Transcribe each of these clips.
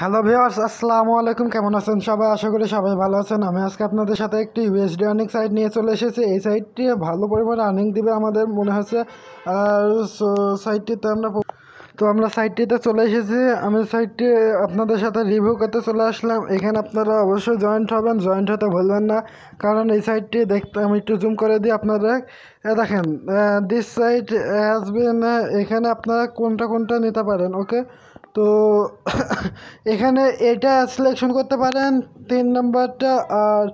Hello viewers, আসসালামু আলাইকুম। কেমন আছেন সবাই? আশা করি সবাই ভালো আছেন। আমি আজকে আপনাদের সাথে একটি ইউএসডি আর্নিং সাইট নিয়ে চলে এসেছি। এই সাইটটি ভালো পরিমাণে আর্নিং দিবে আমাদের মনে হচ্ছে। আর সাইটটিতে আমরা সাইটটিতে চলে এসেছি। আমি সাইটটি আপনাদের সাথে রিভিউ করতে চলে আসলাম। এখানে আপনারা অবশ্যই জয়েন্ট হবেন, জয়েন্ট হতে ভুলবেন না, কারণ এই সাইটটি দেখতে আমি একটু জুম করে দিই আপনাদের। দেখেন, দিস সাইট হ্যাজ বিন, এখানে আপনারা কোনটা কোনটা নিতে পারেন। ওকে, তো এখানে এটা সিলেকশন করতে পারেন 3 নম্বরটা আর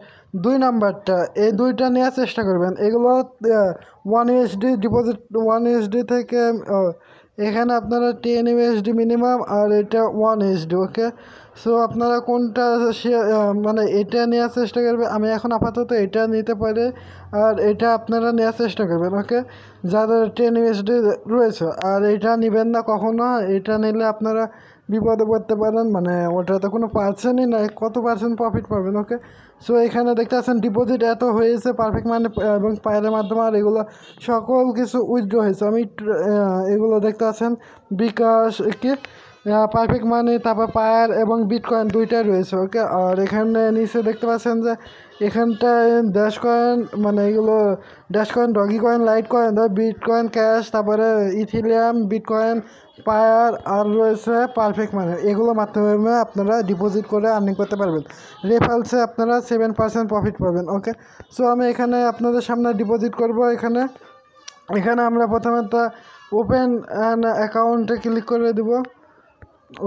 2 নম্বরটা, এই দুইটা নেওয়ার চেষ্টা করবেন। এগুলো 1 USD ডিপোজিট, 1 USD থেকে এখানে আপনারা 10 USD মিনিমাম, আর এটা 1 USD। ওকে, সো আপনারা কোনটা মানে এটা নেওয়ার চেষ্টা করবেন। আমি এখন আপাতত এটা নিতে পারি, আর এটা আপনারা নেওয়ার চেষ্টা করবেন। ওকে, যাদের 10 USD রয়েছে, আর এটা নেবেন না কখনো। এটা নিলে আপনারা বিপদে পড়তে পারেন, মানে ওটাতে কোনো পার্সেন্টই নাই, কত পার্সেন্ট প্রফিট পাবেন। ওকে, সো এখানে দেখতে পাচ্ছেন ডিপোজিট এত হয়েছে পারফেক্ট মানে এবং পায়ের মাধ্যমে, আর এগুলো সকল কিছু উইথড্র হয়েছে। আমি এগুলো দেখতে পাচ্ছেন বিকাশ কি পারফেক্ট মানি, তারপর পায়ার এবং বিটকয়েন দুইটাই রয়েছে। ওকে, আর এখানে নিচে দেখতে পাচ্ছেন যে এখানটায় ড্যাশ কয়েন, মানে এগুলো dash coin, doggy coin, light coin, bitcoin cash, তারপরে ইথিলিয়াম, বিটকয়েন, পায়ার, আর রয়েছে পারফেক্ট মানি। এগুলো মাধ্যমে আপনারা ডিপোজিট করে আর্নিং করতে পারবেন। রেফারেন্সে আপনারা 7% প্রফিট পাবেন। ওকে, সো আমি এখানে আপনাদের সামনে ডিপোজিট করব। এখানে আমরা প্রথমে তো ওপেন অ্যান অ্যাকাউন্টে ক্লিক করে দেব।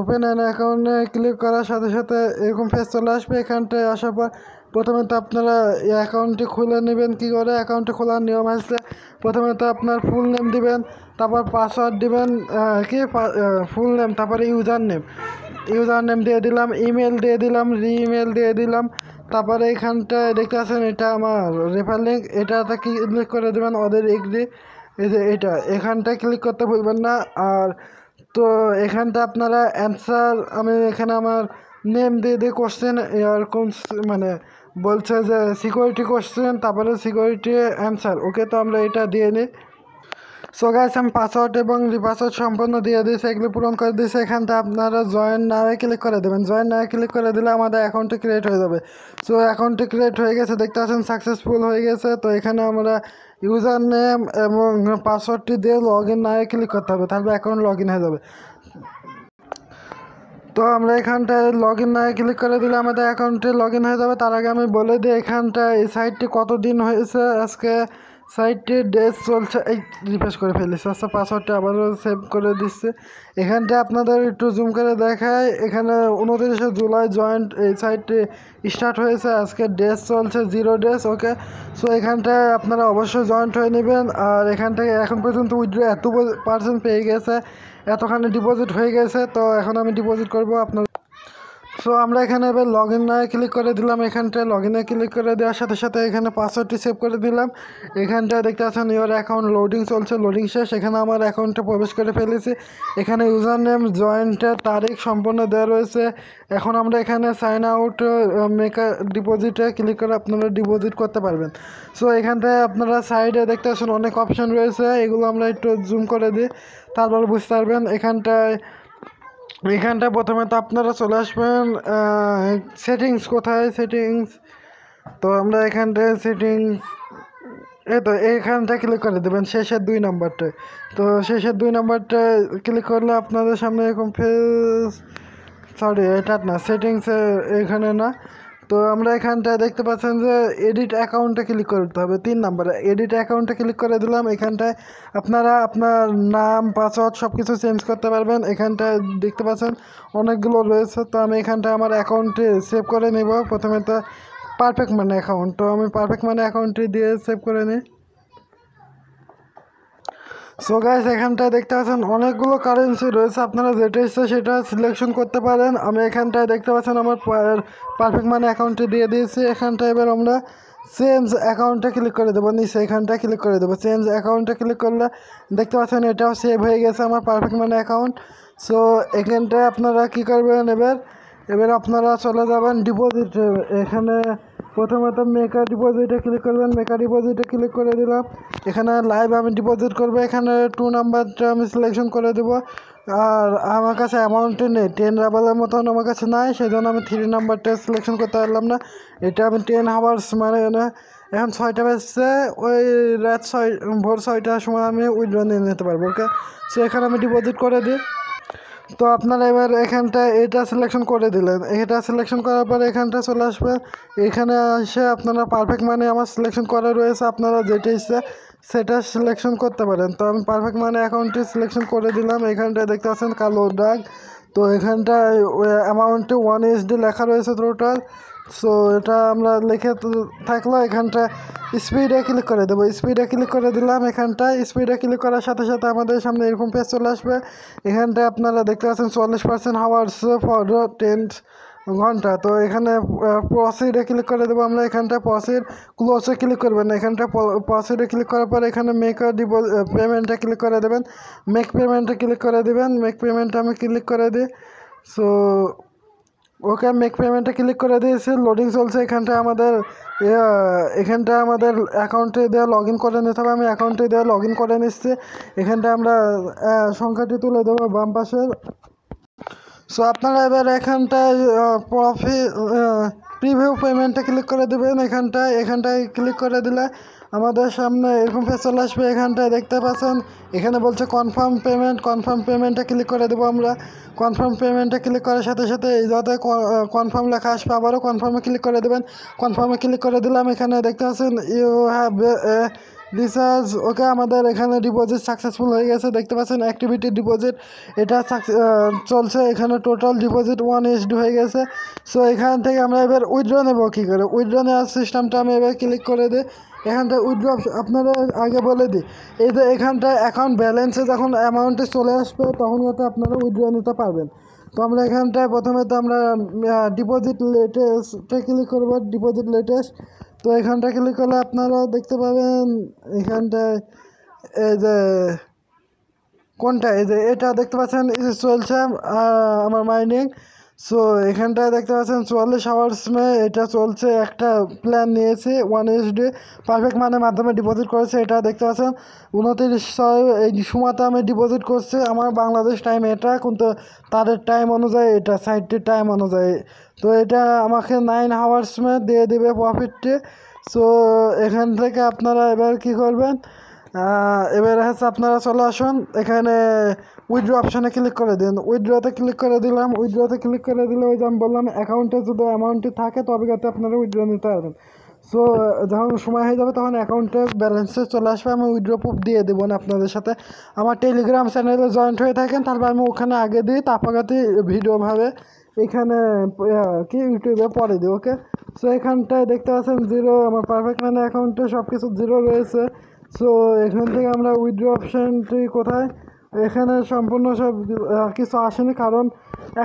ওপেন অ্যান অ্যাকাউন্টে ক্লিক করার সাথে সাথে এরকম পেজ চলে আসবে। এখানটায় আসার পর প্রথমে তো আপনারা এই অ্যাকাউন্টটি খুলে নেবেন। কী করে অ্যাকাউন্টটি খোলার নিয়ম আছে, প্রথমে তো আপনার ফুল নেম দিবেন, তারপর পাসওয়ার্ড দিবেন, ফুল নেম, তারপরে ইউজার নেম দিয়ে দিলাম, ইমেল দিয়ে দিলাম, ইমেল দিয়ে দিলাম। তারপরে এখানটায় দেখতে পাচ্ছেন এটা আমার রেফার লিঙ্ক, এটাতে ক্লিক করে দেবেন, ওদের এগ্রি, এই যে এটা এখানটায় ক্লিক করতে ভুলবেন না। আর তো এখানটা আপনারা অ্যান্সার, আমি এখানে আমার নেম দিয়ে দিই, কোশ্চেন এরকম, মানে বলছে যে সিকিউরিটি কোশ্চেন, তারপরে সিকিউরিটি অ্যান্সার। ওকে, তো আমরা এটা দিয়ে নিই। সো গাইস, আমি পাসওয়ার্ড এবং রিপাসওয়ার্ড সম্পূর্ণ দিয়ে দিয়েছি, এগুলো পূরণ করে দিয়েছি। এখানটা আপনারা জয়েন নাওয়ে ক্লিক করে দেবেন। জয়েন নাওয়ে ক্লিক করে দিলে আমাদের অ্যাকাউন্টটি ক্রিয়েট হয়ে যাবে। সো অ্যাকাউন্টটি ক্রিয়েট হয়ে গেছে, দেখতে পাচ্ছেন সাকসেসফুল হয়ে গেছে। তো এখানে আমরা ইউজার নেম এবং পাসওয়ার্ডটি দিয়ে লগ ইন নাওয়ে ক্লিক করতে হবে, তাহলে অ্যাকাউন্ট লগ ইন হয়ে যাবে। তো আমরা এখানটায় লগ ইন নাওয়ে ক্লিক করে দিলে আমাদের অ্যাকাউন্টে লগ ইন হয়ে যাবে। তার আগে আমি বলে দিই এখানটায় এই সাইটটি কতদিন হয়েছে। আজকে সাইটটির ডেট চলছে, এই রিফ্রেশ করে ফেলেছি। আচ্ছা, পাসওয়ার্ডটা আবারও সেভ করে দিচ্ছে। এখানটা আপনাদের একটু জুম করে দেখায়, এখানে 29শে জুলাই জয়েন্ট এই সাইটটি স্টার্ট হয়েছে। আজকে ডেজ চলছে 0 ডেজ। ওকে, সো এখানটায় আপনারা অবশ্যই জয়েন্ট হয়ে নেবেন। আর এখান থেকে এখন পর্যন্ত উইথড্র এত % পেয়ে গেছে, এতখানি ডিপোজিট হয়ে গেছে। তো এখন আমি ডিপোজিট করব আপনার। সো আমরা এখানে এবার লগ ইন ক্লিক করে দিলাম। এখানটায় লগ ইনে ক্লিক করে দেওয়ার সাথে সাথে এখানে পাসওয়ার্ডটি সেভ করে দিলাম। এখানটায় দেখতে পাচ্ছেন ইওর অ্যাকাউন্ট লোডিং চলছে, লোডিং শেষ। এখানে আমার অ্যাকাউন্টে প্রবেশ করে ফেলেছি। এখানে ইউজার নেম, জয়েন্টের তারিখ সম্পূর্ণ দেওয়া রয়েছে। এখন আমরা এখানে সাইন আউট মেকা ডিপোজিটে ক্লিক করে আপনারা ডিপোজিট করতে পারবেন। সো এখানটায় আপনারা সাইডে দেখতে পাচ্ছেন অনেক অপশান রয়েছে, এগুলো আমরা একটু জুম করে দিই, তারপর বুঝতে পারবেন। এখানটায় প্রথমে তো আপনারা চলে আসবেন সেটিংস, কোথায় সেটিংস, তো আমরা এখানটায় সেটিংস, এই তো এইখানটা ক্লিক করে দেবেন শেষের 2 নম্বরটায়। তো শেষের 2 নম্বরটায় ক্লিক করলে আপনাদের সামনে এরকম এটা না, সেটিংসে এখানে না। তো আমরা এখানটায় দেখতে পাচ্ছেন যে এডিট অ্যাকাউন্টে ক্লিক করতে হবে, 3 নম্বরে এডিট অ্যাকাউন্টে ক্লিক করে দিলাম। এখানটায় আপনারা আপনার নাম, পাসওয়ার্ড সব কিছু চেঞ্জ করতে পারবেন। এখানটায় দেখতে পাচ্ছেন অনেকগুলো রয়েছে। তো আমি এখানটায় আমার অ্যাকাউন্টে সেভ করে নেব। প্রথমে তো পারফেক্ট মানি অ্যাকাউন্ট, তো আমি পারফেক্ট মানি অ্যাকাউন্টটি দিয়ে সেভ করে নিই। সো গাইস, এখানটায় দেখতে পাচ্ছেন অনেকগুলো কারেন্সি রয়েছে, আপনারা যেটা ইচ্ছে সেটা সিলেকশন করতে পারেন। আমি এখানটায় দেখতে পাচ্ছেন আমার পারফেক্ট মানি অ্যাকাউন্টে দিয়ে দিয়েছি। এখানটায় এবার আমরা চেঞ্জ অ্যাকাউন্টে ক্লিক করে দেবো, নিচে এখানটায় ক্লিক করে দেবো। চেঞ্জ অ্যাকাউন্টে ক্লিক করলে দেখতে পাচ্ছেন এটাও সেভ হয়ে গেছে আমার পারফেক্ট মানি অ্যাকাউন্ট। সো এখানটায় আপনারা কী করবেন, এবার আপনারা চলে যাবেন ডিপোজিট। এখানে প্রথমত মেকা ডিপোজিটে ক্লিক করবেন, মেকা ডিপোজিটে ক্লিক করে দিলাম। এখানে লাইভ আমি ডিপোজিট করবো, এখানে 2 নম্বরটা আমি সিলেকশন করে দেবো। আর আমার কাছে অ্যামাউন্টে নেই, 10 রাবালের মতন আমার কাছে নাই, সেই জন্য আমি 3 নাম্বারটা সিলেকশন করতে পারলাম না। এটা আমি 10 আওয়ার্স মানে এখন 6টা বাজছে, ওই ভোর 6টার সময় আমি উইথড্র নিয়ে নিতে পারবো। ওকে, সো এখানে আমি ডিপোজিট করে দিই। তো আপনারা এবার এখানটা এটা সিলেকশন করে দিলেন, এটা সিলেকশন করার পরে এখানটা চলে আসবে। এখানে এসে আপনারা পারফেক্ট মানি আমার সিলেকশন করা রয়েছে, আপনারা যেটা ইচ্ছে সেটা সিলেকশন করতে পারেন। তো আমি পারফেক্ট মানি অ্যাকাউন্টটি সিলেকশন করে দিলাম। এখানটায় দেখতে পাচ্ছেন কালো দাগ, তো এখানটায় অ্যামাউন্টে 1 USD লেখা রয়েছে টোটাল। সো এটা আমরা লিখে থাকলো, এখানটা স্পিডে ক্লিক করে দেবো। স্পিডে ক্লিক করে দিলাম, এখানটায় স্পিডে ক্লিক করার সাথে সাথে আমাদের সামনে এরকম পেজ চলে আসবে। এখানটায় আপনারা দেখতে পাচ্ছেন 40% হাওয়ার্স ফর 10 ঘন্টা। তো এখানে প্রসিডে ক্লিক করে দেবো আমরা। এখানটায় প্রসিড ক্লোজে ক্লিক করবেন, এখানটায় প্রসিডে ক্লিক করার পর এখানে মেক পেমেন্টে ক্লিক করে দেবেন। মেক পেমেন্টে ক্লিক করে দেবেন। মেক পেমেন্টে আমি ক্লিক করে দিই। সো ওকে, মেক পেমেন্টে ক্লিক করে দিয়েছি, লোডিং চলছে। এখানটায় আমাদের অ্যাকাউন্টে দেওয়া লগ ইন করে নিতে হবে। আমি অ্যাকাউন্টে দেওয়া লগ ইন করে নিচ্ছি। এখানটায় আমরা সংখ্যাটি তুলে দেবো বাম পাশের। সো আপনারা এবার এখানটায় প্রিভিউ পেমেন্টে ক্লিক করে দেবেন। এখানটায় ক্লিক করে দিলে আমাদের সামনে এরকম পেজ চলে আসবে। এখানটায় দেখতে পাচ্ছেন এখানে বলছে কনফার্ম পেমেন্টে ক্লিক করে দেবো আমরা। কনফার্ম পেমেন্টে ক্লিক করার সাথে সাথে এই যাতে কনফার্ম লেখা আসবে, আবারও কনফার্মে ক্লিক করে দেবেন। কনফার্মে ক্লিক করে দিলাম। এখানে দেখতে পাচ্ছেন ইউ হ্যাভ রিচার্জ। ওকে, আমাদের এখানে ডিপোজিট সাকসেসফুল হয়ে গেছে। দেখতে পাচ্ছেন অ্যাক্টিভিটি ডিপোজিট এটা চলছে। এখানে টোটাল ডিপোজিট 1 USD হয়ে গেছে। সো এখান থেকে আমরা এবার উইথড্র নেব কী করে, উইথড্র নেওয়ার সিস্টেমটা আমি এবার ক্লিক করে দিই। এখানটায় উইথড্র আপনারা আগে বলে দিই, এই যে এখানটায় অ্যাকাউন্ট ব্যালেন্সে যখন অ্যামাউন্টে চলে আসবে তখন যাতে আপনারা উইথড্র নিতে পারবেন। তো আমরা এখানটায় প্রথমে তো আমরা ডিপোজিট লেটেস্টে ক্লিক করবো, ডিপোজিট লেটেস্ট। তো এখানটা ক্লিক করলে আপনারা দেখতে পাবেন এখানটায় এই যে কোনটা, এই যে এটা দেখতে পাচ্ছেন চলছে আমার মাইনিং। সো এখানটায় দেখতে পাচ্ছেন 44 আওয়ার্স এটা চলছে। একটা প্ল্যান নিয়েছি 1 USD পারফেক্ট মানের মাধ্যমে ডিপোজিট করেছে। এটা দেখতে পাচ্ছেন 29 এই সময়তে আমি ডিপোজিট করছি। আমার বাংলাদেশ টাইম এটা, কিন্তু তাদের টাইম অনুযায়ী এটা সাইটটির টাইম অনুযায়ী। তো এটা আমাকে 9 আওয়ার্স দিয়ে দেবে প্রফিটটি। সো এখান থেকে আপনারা এবার কি করবেন, এবার হচ্ছে আপনারা চলে আসুন এখানে উইথড্র অপশানে ক্লিক করে দিন। উইথড্রতে ক্লিক করে দিলাম। উইথড্রতে ক্লিক করে দিলে ওই যে আমি বললাম অ্যাকাউন্টে যদি অ্যামাউন্টটি থাকে তবে যাতে আপনারা উইথড্র নিতে পারবেন। সো যখন সময় হয়ে যাবে তখন অ্যাকাউন্টে ব্যালেন্সে চলে আসবে। আমি উইথড্র প্রুফ দিয়ে দেবো না আপনাদের সাথে। আমার টেলিগ্রাম চ্যানেলে জয়েন্ট হয়ে থাকেন, তারপর আমি ওখানে আগে দিই, তারপরে ভিডিওভাবে এখানে কি ইউটিউবে পরে দিই। ওকে, সো এখানটায় দেখতে পাচ্ছেন 0, আমার পারফেক্ট মানে অ্যাকাউন্টে সব কিছু 0 রয়েছে। সো এখান থেকে আমরা উইথড্র অপশানটি কোথায়, এখানে সম্পূর্ণ সব কিছু আসেনি, কারণ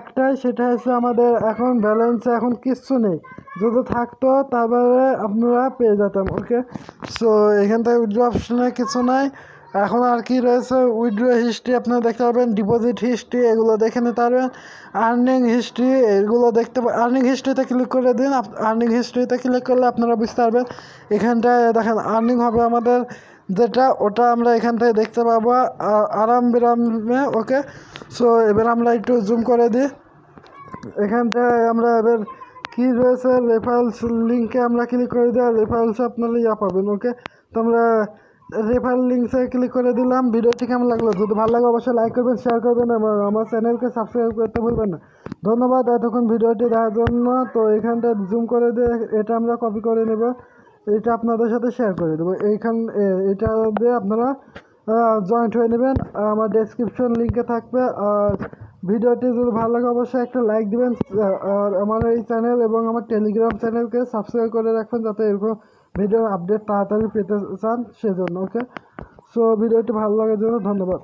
একটাই, সেটা হচ্ছে আমাদের এখন ব্যালেন্সে এখন কিচ্ছু নেই। যদি থাকতো তারপরে আপনারা পেয়ে যেতাম। ওকে, সো এখান থেকে উইথড্র অপশানে কিছু নাই। এখন আর কি রয়েছে, উইথড্র হিস্ট্রি আপনারা দেখতে পারবেন, ডিপোজিট হিস্ট্রি এগুলো দেখে নিতে পারবেন, আর্নিং হিস্ট্রি এগুলো দেখতে আর্নিং হিস্ট্রিতে ক্লিক করে দিন। আর্নিং হিস্ট্রিতে ক্লিক করলে আপনারা বুঝতে পারবেন। এখানটায় দেখেন আর্নিং হবে আমাদের যেটা, ওটা আমরা এখান থেকে দেখতে পাবো আরাম বিরামে। ওকে, সো এবার আমরা একটু জুম করে দিই। এখানটায় আমরা এবার কী রয়েছে, রেফারেলস লিঙ্কে আমরা ক্লিক করে দিই, আর রেফারেলসে আপনারা পাবেন। ওকে, তো আমরা রেফারেল লিঙ্কসে ক্লিক করে দিলাম। ভিডিওটি কেমন লাগলো, যদি ভালো লাগে অবশ্যই লাইক করবেন, শেয়ার করবেন এবং আমার চ্যানেলকে সাবস্ক্রাইব করতে ভুলবেন না। ধন্যবাদ এতক্ষণ ভিডিওটি দেখার জন্য। তো এইখানটা জুম করে দিয়ে এটা আমরা কপি করে নেব, এটা আপনাদের সাথে শেয়ার করে দেবো। এটা দিয়ে আপনারা জয়েন্ট হয়ে নেবেন, আমার ডেসক্রিপশন লিঙ্কে থাকবে। আর ভিডিওটি যদি ভালো লাগে অবশ্যই একটা লাইক দিবেন, আর আমার এই চ্যানেল এবং আমার টেলিগ্রাম চ্যানেলকে সাবস্ক্রাইব করে রাখবেন, যাতে এরকম ভিডিওর আপডেট তাড়াতাড়ি পেতে চান সেজন্য। ওকে, সো ভিডিওটি ভালো লাগার জন্য ধন্যবাদ।